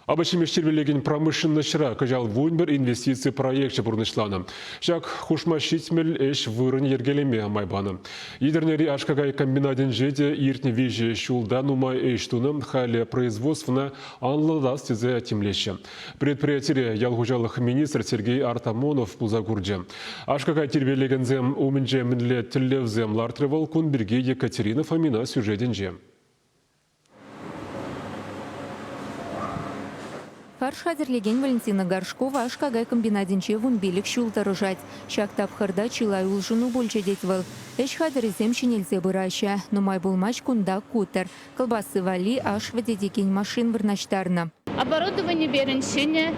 Абачимештербелеген промышленничра кажал вунбер инвестиции проекте бурнышланы. Жак хушма шитмел эш вырын ергелеме майбаны. Идернери ашкагай комбинаден жеде иртне вижи шулда нумай эштуны хале производствына анлыдас тезе темлеші. Предприятие ялгужалых министр Сергей Артамонов пулзагурджа. Ашкагай тербелегензем умінже мінле тіллевзем лартрывал кунберге Екатерина Фомина сюжетенже. Фарш хазерлеген Валентина Горшкова ашкагай комбинадинче вунбелік шултарыжать. Шак тапхырда чилай улжыну больше детвал. Эш хадырызем шинельзе быраща. Но май булмач кунда кутер. Колбасы вали аш вадедекень машин вырнаштарна. Оборудование беренщине,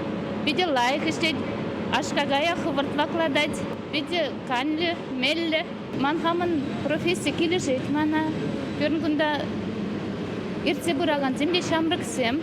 виде лайк иштеть, ашкагая хывыртвакладать, виде канле, мелле. Манхамын профессия килежет мана. Көрінгінда ирце бұраған земде шамрыксем.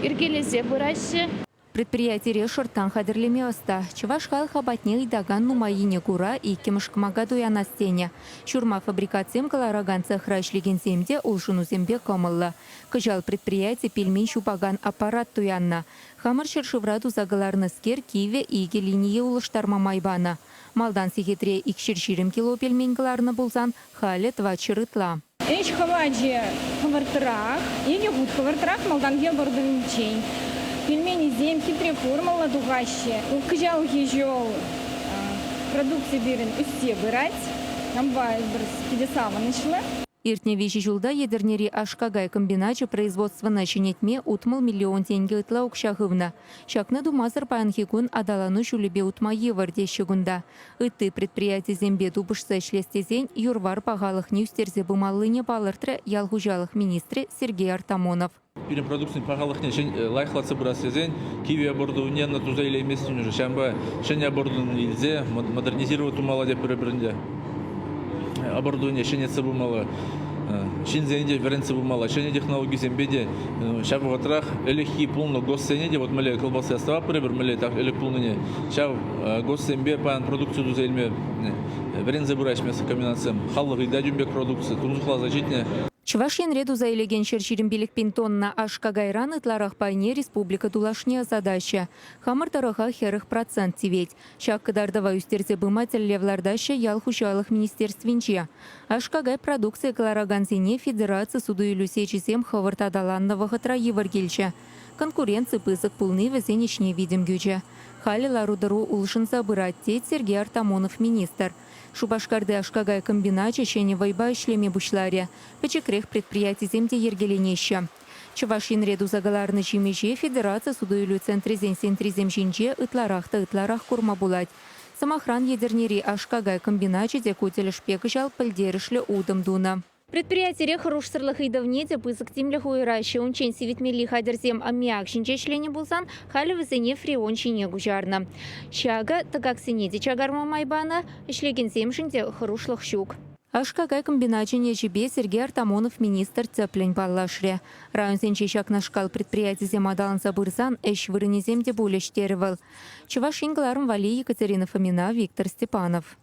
Иргелезе бурайшы. Предприятие решортан хадерлеме оста. Чуваш халха батне и даган нумаине кура и кемышкмага дуяна стене. Шурма фабрикациям калараган цехрашлеген земде улшуну зембе комылла. Кажал предприятие пельмень шупаган аппарат туянна. Хамар шершевраду загаларны скер киве и линии улыштарма майбана. Малдан сихетре икшерширим кило пельмень галарны булзан хале два чырытла. Эш хаваджи хавартрах, и не гуд хавартрах, малдан гел бордовичень. Пельмени зем хитре формула дугаще. Укажал ежел продукции берен усте бырать. Нам бай пидесава начала. Иртне вещи жулда едернери ашкагай комбиначе производства начинетме утмал миллион тенге ытла укшахывна. Шакны думазар паянхикун адалану шулебе утма еварде щегунда. Ыты предприятие зембе дубышса шлестезень юрвар пагалых нюстерзе бумалыне балыртре ялгужалых министре Сергей Артамонов. Перепродукция пагалых не лайхлацы брасезень, киви оборудование на туза или месте уже шамба, шеня оборудование нельзя модернизировать умалade перебренде. Оборудование шеня цебумала, шинзенде верен цебумала, шеня технологии зембеде, шабу ватрах, элехи полно госсенеде, вот мэле колбасы остава перебр, мэле так элех полноне, шаб госсембе пан продукцию туза ильме верен забураш мясо комбинациям, халлах и дадюмбек продукция, тунзухла защитная. Чувашин реду заилеген шерчиримбелек пинтонна ашкагайран ытларах пайне республика дулашне задача. Хамыр тарыха херых процент тивет. Шак кадардава үстерзе быматель левлардаща ял хушалых министерствинче. Ашкагай продукция клараганзине федерация суду илюсечисем хавартадаланного хатраи варгельча. Конкуренции пызык пулны везенечне видим гюча. Хали ларудару улшин забырать теть Сергей Артамонов министр. Шубашкарды ашкагай комбиначе чене вайба шлеме бушларе. Печекрех предприятий земде ергеленеща. Чувашин реду загаларны чимеже федерация судуилю центрезен сентризем жинже ытларах курма булать. Самохран едернери ашкагай комбиначе декутель шпекжал пальдерышле удом дуна. Предприятие хорошсырлых и давнеде пызык тимлях уйраща унчен сивитмели хадерзем аммиак шинче члени булсан хали вызене фреон чине гужарна. Шага тагак синеде чагарма майбана шлеген земшинде хорошлых щук. Ашкагай комбиначе нежебе Сергей Артамонов министр цеплень баллашре. Район сенчешак нашкал предприятие земадалан забырзан эш вырынеземде булештерывал. Чувашин гларм вали Екатерина Фомина, Виктор Степанов.